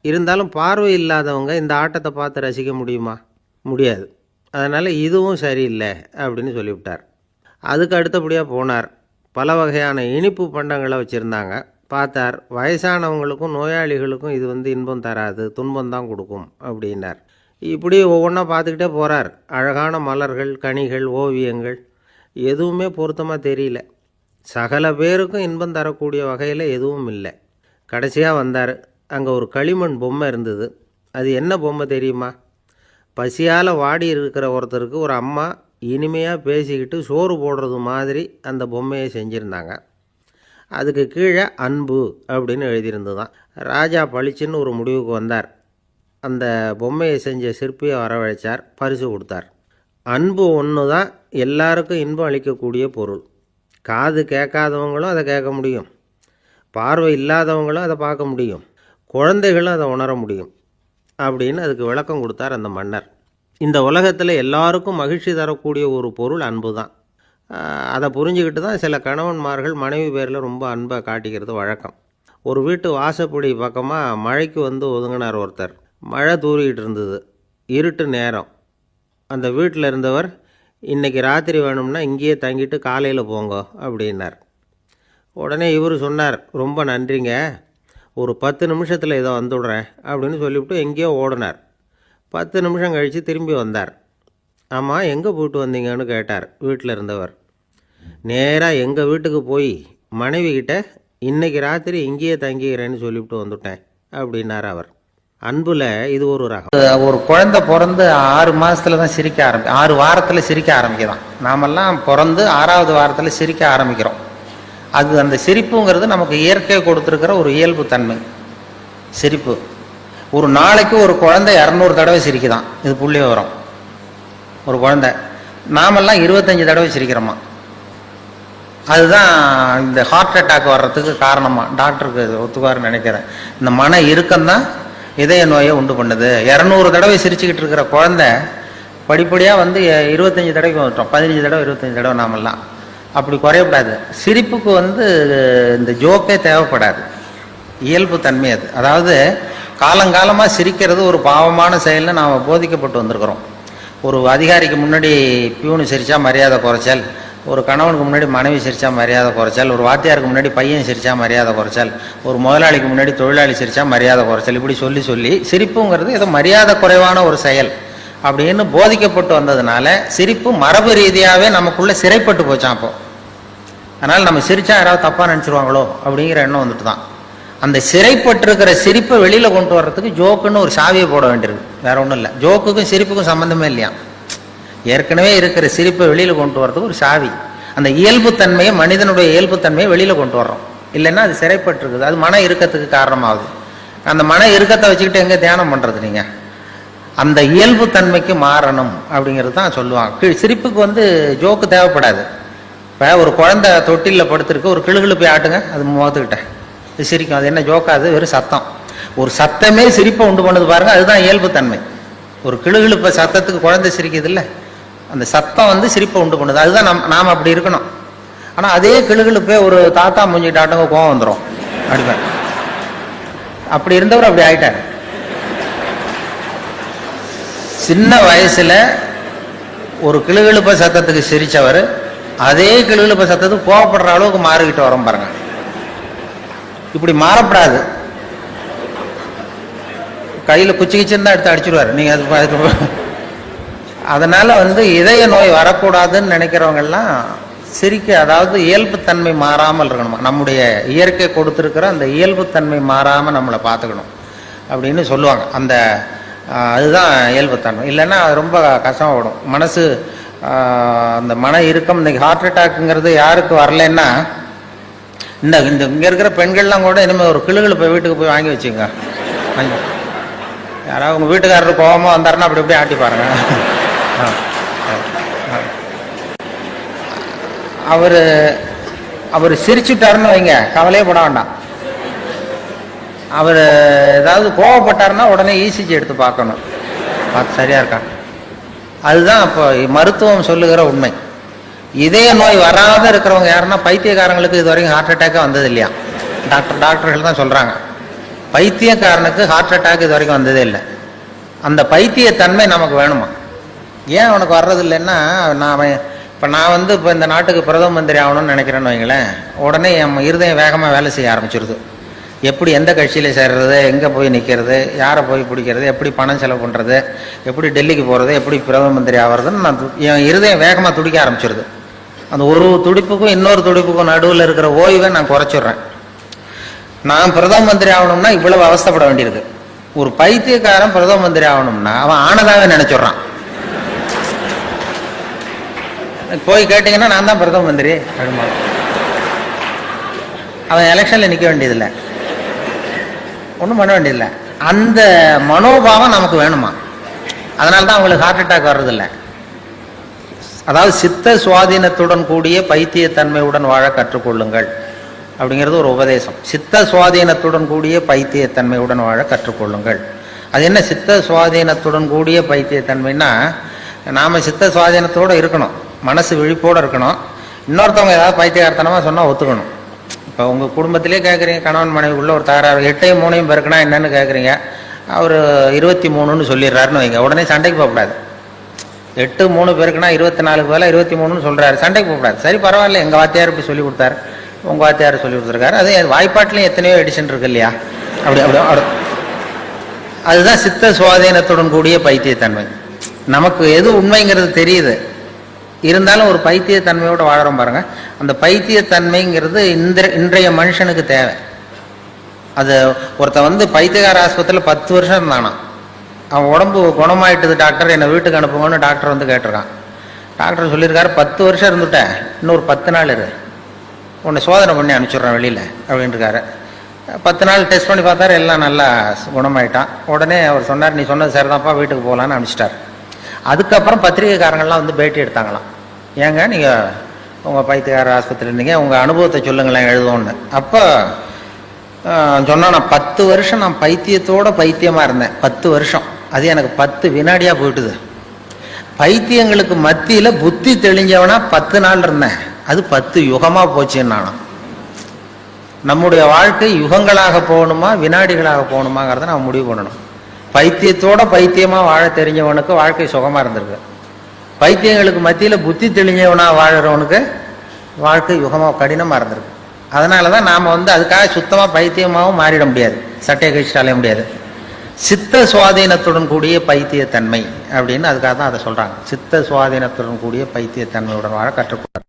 இருந்தாலும் பார்வை இல்லாதவங்க இந்த ஆட்டத்தை பார்த்து ரசிக்க முடியுமா? முடியாது. அதனால் இதுவும் சரியில்லை அப்படின்னு சொல்லிவிட்டார். அதுக்கு அடுத்தபடியாக போனார். பல வகையான இனிப்பு பண்டங்களை வச்சுருந்தாங்க. பார்த்தார், வயசானவங்களுக்கும் நோயாளிகளுக்கும் இது வந்து இன்பம் தராது, துன்பம் தான் கொடுக்கும் அப்படின்னார். இப்படி ஒவ்வொன்றா பார்த்துக்கிட்டே போகிறார். அழகான மலர்கள், கனிகள், ஓவியங்கள் எதுவுமே பொருத்தமாக தெரியல. சகல பேருக்கும் இன்பம் தரக்கூடிய வகையில் எதுவும் இல்லை. கடைசியாக வந்தார். அங்கே ஒரு களிமண் பொம்மை இருந்தது. அது என்ன பொம்மை தெரியுமா? பசியால் வாடி இருக்கிற ஒருத்தருக்கு ஒரு அம்மா இனிமையாக பேசிக்கிட்டு சோறு போடுறது மாதிரி அந்த பொம்மையை செஞ்சுருந்தாங்க. அதுக்கு கீழே அன்பு அப்படின்னு எழுதியிருந்து தான். ராஜா பளிச்சுன்னு ஒரு முடிவுக்கு வந்தார். அந்த பொம்மையை செஞ்ச சிற்பியை வரவழைச்சார், பரிசு கொடுத்தார். அன்பு ஒன்று தான் எல்லாருக்கும் இன்பம் அளிக்கக்கூடிய பொருள். காது கேட்காதவங்களும் அதை கேட்க முடியும், பார்வை இல்லாதவங்களும் அதை பார்க்க முடியும், குழந்தைகளும் அதை உணர முடியும் அப்படின்னு அதுக்கு விளக்கம் கொடுத்தார் அந்த மன்னர். இந்த உலகத்தில் எல்லாருக்கும் மகிழ்ச்சி தரக்கூடிய ஒரு பொருள் அன்பு தான். அதை புரிஞ்சுக்கிட்டு தான் சில கணவன்மார்கள் மனைவி பேரில் ரொம்ப அன்பை காட்டிக்கிறது வழக்கம். ஒரு வீட்டு வாசப்படி பக்கமாக மழைக்கு வந்து ஒதுங்கினார் ஒருத்தர். மழை தூரிக்கிட்டு இருந்தது, இருட்டு நேரம். அந்த வீட்டில் இருந்தவர் இன்றைக்கி ராத்திரி வேணும்னா இங்கேயே தங்கிட்டு காலையில் போங்க அப்படின்னார். உடனே இவர் சொன்னார், ரொம்ப நன்றிங்க, ஒரு 10 நிமிஷத்தில் இதை வந்துவிடுறேன் அப்படின்னு சொல்லிவிட்டு எங்கேயோ ஓடினார். 10 நிமிஷம் கழித்து திரும்பி வந்தார். ஆமாம், எங்கே போயிட்டு வந்தீங்கன்னு கேட்டார் வீட்டில் இருந்தவர். நேராக எங்கள் வீட்டுக்கு போய் மனைவிக்கிட்ட இன்றைக்கி ராத்திரி இங்கேயே தங்கிக்கிறேன்னு சொல்லிவிட்டு வந்துவிட்டேன் அப்படின்னார் அவர். அன்பில் இது ஒரு ரகம். ஒரு குழந்தை பிறந்து 6 மாதத்தில் தான் சிரிக்க 6 வாரத்தில் சிரிக்க ஆரம்பிக்கிறோம். நாமெல்லாம் பிறந்து 6ஆவது வாரத்தில் சிரிக்க ஆரம்பிக்கிறோம். அது அந்த சிரிப்புங்கிறது நமக்கு இயற்கை கொடுத்துருக்கிற ஒரு இயல்பு தன்மை. சிரிப்பு ஒரு நாளைக்கு ஒரு குழந்தை 200 தடவை சிரிக்குதான். இது புள்ளி விவரம். ஒரு குழந்தை, நாமெல்லாம் 25 தடவை சிரிக்கிறோமா. அதுதான் இந்த ஹார்ட் அட்டாக் வர்றதுக்கு காரணமாக டாக்டருக்கு ஒத்துக்காருன்னு நினைக்கிறேன். இந்த மன இறுக்கம்தான் இதய நோயை உண்டு பண்ணுது. 200 தடவை சிரிச்சுக்கிட்டு இருக்கிற குழந்தை படிப்படியாக வந்து 25 தடவைக்கு வந்துட்டோம். 15 தடவை 25 தடவை. நாமெல்லாம் அப்படி குறையப்படாது. சிரிப்புக்கு வந்து இந்த ஜோக்கே தேவைப்படாது. இயல்பு தன்மை அது. அதாவது காலங்காலமாக சிரிக்கிறது ஒரு பாவமான செயல்னு நாம் போதிக்கப்பட்டு வந்திருக்கிறோம். ஒரு அதிகாரிக்கு முன்னாடி பியூனு சிரித்தா மரியாதை குறைச்சல், ஒரு கணவனுக்கு முன்னாடி மனைவி சிரித்தா மரியாதை குறைச்சல், ஒரு வாத்தியாருக்கு முன்னாடி பையன் சிரித்தா மரியாதை குறைச்சல், ஒரு முதலாளிக்கு முன்னாடி தொழிலாளி சிரித்தா மரியாதை குறைச்சல், இப்படி சொல்லி சொல்லி சிரிப்புங்கிறது ஏதோ மரியாதை குறைவான ஒரு செயல் அப்படின்னு போதிக்கப்பட்டு வந்ததுனால சிரிப்பு மரபு ரீதியாகவே நமக்குள்ளே சிறைப்பட்டு போச்சான். அப்போ அதனால் நம்ம சிரித்தா யாராவது தப்பாக நினச்சிருவாங்களோ அப்படிங்கிற எண்ணம் வந்துட்டு தான். அந்த சிறைப்பட்டிருக்கிற சிரிப்பை வெளியில் கொண்டு வர்றதுக்கு ஜோக்குன்னு ஒரு சாவியை போட வேண்டியிருக்கு. வேற ஒன்றும் இல்லை. ஜோக்குக்கும் சிரிப்புக்கும் சம்மந்தமே இல்லையா. ஏற்கனவே இருக்கிற சிரிப்பை வெளியில் கொண்டு வர்றதுக்கு ஒரு சாவி. அந்த இயல்புத்தன்மையை, மனிதனுடைய இயல்புத்தன்மையை வெளியில் கொண்டு வர்றோம். இல்லைன்னா அது சிறைப்பட்டிருக்குது. அது மன இறுக்கத்துக்கு காரணமாகுது. அந்த மன இறுக்கத்தை வச்சுக்கிட்டு எங்கே தியானம் பண்ணுறது நீங்கள்? அந்த இயல்புத்தன்மைக்கு மாறணும் அப்படிங்கிறது தான் சொல்லுவாங்க. சிரிப்புக்கு வந்து ஜோக்கு தேவைப்படாது. இப்போ ஒரு குழந்தை தொட்டிலில் படுத்துருக்கு, ஒரு கிளுகிழு போய் ஆட்டுங்க, அது முகத்துக்கிட்ட இது சிரிக்கும். அது என்ன ஜோக்காது? வெறும் சத்தம். ஒரு சத்தமே சிரிப்பை உண்டு பண்ணுது பாருங்க. அதுதான் இயல்புத்தன்மை. ஒரு கிளுகிழுப்ப சத்தத்துக்கு குழந்தை சிரிக்குது இல்லை, அந்த சத்தம் வந்து சிரிப்பை உண்டு பண்ணுது. அதுதான் நாம் அப்படி இருக்கணும். ஆனால் அதே கிளுகிழுப்பே ஒரு தாத்தா மூஞ்சிக்கிட்ட ஆட்டங்க கோவம் வந்துடும் அடிப்பேன். அப்படி இருந்தவர் அப்படி ஆயிட்டார். சின்ன வயசுல ஒரு கிளுகிழுப்ப சத்தத்துக்கு சிரிச்சவர் அதே கிளுகிழுப்ப சத்தத்துக்கு கோவப்படுற அளவுக்கு மாறிக்கிட்டு வரோம் பாருங்க. இப்படி மாறப்படாது. கையில குச்சி கிச்சின்னு தான் எடுத்து அடிச்சிருவாரு நீங்க. அதுக்கு அதனால வந்து இதய நோய் வரக்கூடாதுன்னு நினைக்கிறவங்க எல்லாம் சிரிக்க, அதாவது இயல்புத்தன்மை மாறாமல் இருக்கணும். நம்முடைய இயற்கை கொடுத்துருக்கிற அந்த இயல்புத்தன்மை மாறாமல் நம்மளை பார்த்துக்கணும் அப்படின்னு சொல்லுவாங்க. அந்த அதுதான் இயல்புத்தன்மை. இல்லைன்னா அது ரொம்ப கஷ்டப்படும் மனசு. அந்த மன இறுக்கம், இன்னைக்கு ஹார்ட் அட்டாக்குங்கிறது யாருக்கு வரலன்னா, இந்த இங்கே இருக்கிற பெண்கள்லாம் கூட இனிமேல் ஒரு கிளுகிழு போய் வீட்டுக்கு போய் வாங்கி வச்சுங்க. யாராவது உங்கள் வீட்டுக்காரர் கோபமாக வந்தாருன்னா அப்படி இப்படி ஆட்டி பாருங்க. அவர் சிரிச்சுட்டாருன்னு வைங்க, கவலையே பட வேண்டாம். அவர் ஏதாவது கோவப்பட்டாருன்னா உடனே இசிஜி எடுத்து பார்க்கணும், பார்த்து சரியா இருக்கா. அதுதான் இப்போ மருத்துவம் சொல்லுகிற உண்மை. இதய நோய் வராத இருக்கிறவங்க யாருன்னா பைத்தியக்காரங்களுக்கு இது வரைக்கும் ஹார்ட் அட்டாக்கே வந்தது இல்லையா. டாக்டர்கள் தான் சொல்றாங்க, பைத்தியக்காரனுக்கு ஹார்ட் அட்டாக் இது வரைக்கும் வந்ததே இல்லை. அந்த பைத்தியத்தன்மை நமக்கு வேணுமா? ஏன் அவனுக்கு வர்றது இல்லைன்னா, நான் வந்து இப்போ இந்த நாட்டுக்கு பிரதம மந்திரி ஆகணும்னு நினைக்கிறேன்னு வைங்களேன், உடனே என் இருதயம் வேகமாக வேலை செய்ய ஆரம்பிச்சிருது. எப்படி எந்த கட்சியில் சேர்றது, எங்கே போய் நிற்கிறது, யாரை போய் பிடிக்கிறது, எப்படி பணம் செலவு பண்ணுறது, எப்படி டெல்லிக்கு போகிறது, எப்படி பிரதம மந்திரி ஆகிறதுன்னு என் இருதயம் வேகமாக துடிக்க ஆரம்பிச்சிருது. அந்த ஒரு துடிப்புக்கும் இன்னொரு துடிப்புக்கும் நடுவில் இருக்கிற ஓய்வை நான் குறைச்சிடுறேன். நான் பிரதம மந்திரி ஆகணும்னா இவ்வளவு அவஸ்தைப்பட வேண்டியிருக்கு. ஒரு பைத்தியக்காரன் பிரதம மந்திரி ஆகணும்னா அவன் ஆனதாவே நினைச்சிடுறான். போய் கேட்டீங்கன்னா நான் தான் பிரதம மந்திரி அப்படிமா, அவன் எலெக்ஷன்ல நிற்க வேண்டியதில்லை, ஒன்றும் பண்ண வேண்டியதில்லை. அந்த மனோபாவம் நமக்கு வேணுமா? அதனால தான் அவங்களுக்கு ஹார்ட் அட்டாக் வர்றதில்லை. அதாவது சித்த சுவாதீனத்துடன் கூடிய பைத்தியத்தன்மையுடன் வாழ கற்றுக்கொள்ளுங்கள் அப்படிங்கிறது ஒரு உபதேசம். சித்த சுவாதீனத்துடன் கூடிய பைத்தியத்தன்மையுடன் வாழ கற்றுக்கொள்ளுங்கள். அது என்ன சித்த சுவாதீனத்துடன் கூடிய பைத்தியத்தன்மைன்னா, நாம் சித்த சுவாதீனத்தோடு இருக்கணும், மனசு விழிப்போடு இருக்கணும். இன்னொருத்தவங்க ஏதாவது பைத்தியகார்த்தனமாக சொன்னால் ஒத்துக்கணும். இப்போ உங்கள் குடும்பத்திலே கேட்குறீங்க, கணவன் மனைவி உள்ள ஒரு தகராறு, 8ஐயும் 3ஐயும் பெருக்கினா என்னன்னு கேட்குறீங்க, அவர் 23ன்னு சொல்லிடுறாருன்னு வைங்க, உடனே சண்டைக்கு போகக்கூடாது. 8 3 பேருக்குன்னா 24 பதிலாக 23ன்னு சொல்கிறாரு. சண்டைக்கு போகக்கூடாது. சரி பரவாயில்ல, எங்கள் வாத்தியார் இப்படி சொல்லி கொடுத்தாரு, உங்கள் வாத்தியார் சொல்லி கொடுத்துருக்காரு, அது வாய்ப்பாட்டிலையும் எத்தனையோ எடிஷன் இருக்கு இல்லையா? அப்படி அதுதான் சித்த சுவாதீனத்துடன் கூடிய பைத்தியத்தன்மை. நமக்கு எது உண்மைங்கிறது தெரியுது, இருந்தாலும் ஒரு பைத்தியத்தன்மையோடு வாழறோம் பாருங்க. அந்த பைத்தியத்தன்மைங்கிறது இன்றைய மனுஷனுக்கு தேவை. அது ஒருத்தன் பைத்தியகார ஆஸ்பத்திரியில் 10 வருஷம் இருந்தானா, அவன் உடம்பு குணமாயிட்டது டாக்டர், என்னை வீட்டுக்கு அனுப்புங்கன்னு டாக்டர் கேட்டிருக்கான். டாக்டர் சொல்லியிருக்காரு 10 வருஷம் இருந்துட்டேன், இன்னொரு 10 நாள் இரு, உன்னை சோதனை பண்ணி அனுப்பிச்சுட்றேன் வெளியில் அப்படின்ட்டுருக்காரு. 10 நாள் டெஸ்ட் பண்ணி பார்த்தாரு, எல்லாம் நல்லா குணமாயிட்டான். உடனே அவர் சொன்னார், நீ சொன்னது சரிதான்ப்பா, வீட்டுக்கு போகலான்னு அனுப்பிச்சிட்டார். அதுக்கப்புறம் பத்திரிகைக்காரங்கள்லாம் பேட்டி எடுத்தாங்களாம். ஏங்க நீங்கள் உங்கள் பைத்தியகார ஆஸ்பத்திரி இருந்தீங்க, உங்கள் அனுபவத்தை சொல்லுங்களேன் எழுதுவோன்னு. அப்போ சொன்னால், நான் 10 வருஷம் நான் பைத்தியத்தோட பைத்தியமாக இருந்தேன். 10 வருஷம், அது எனக்கு 10 வினாடியாக போயிட்டுது. பைத்தியங்களுக்கு மத்தியில் புத்தி தெளிஞ்சவனா 10 நாள் இருந்தேன், அது 10 யுகமாக போச்சுன்னு நானும். நம்முடைய வாழ்க்கை யுகங்களாக போகணுமா வினாடிகளாக போகணுமாங்கிறத நான் முடிவு பண்ணணும். பைத்தியத்தோட பைத்தியமாக வாழ தெரிஞ்சவனுக்கு வாழ்க்கை சுகமாக இருந்திருக்கு. பைத்தியங்களுக்கு மத்தியில் புத்தி தெளிஞ்சவனா வாழறவனுக்கு வாழ்க்கை யுகமாக கடினமாக இருந்திருக்கு. அதனால தான் நாம் அதுக்காக சுத்தமாக பைத்தியமாகவும் மாறிட முடியாது, சட்டையை கழிச்சுட்டு அலைய முடியாது. சித்த சுவாதீனத்துடன் கூடிய பைத்தியத்தன்மை அப்படின்னு அதுக்காக தான் அதை சொல்கிறாங்க. சித்த சுவாதீனத்துடன் கூடிய பைத்தியத்தன்மையுடன் வாழ கற்றுக்கொள்ள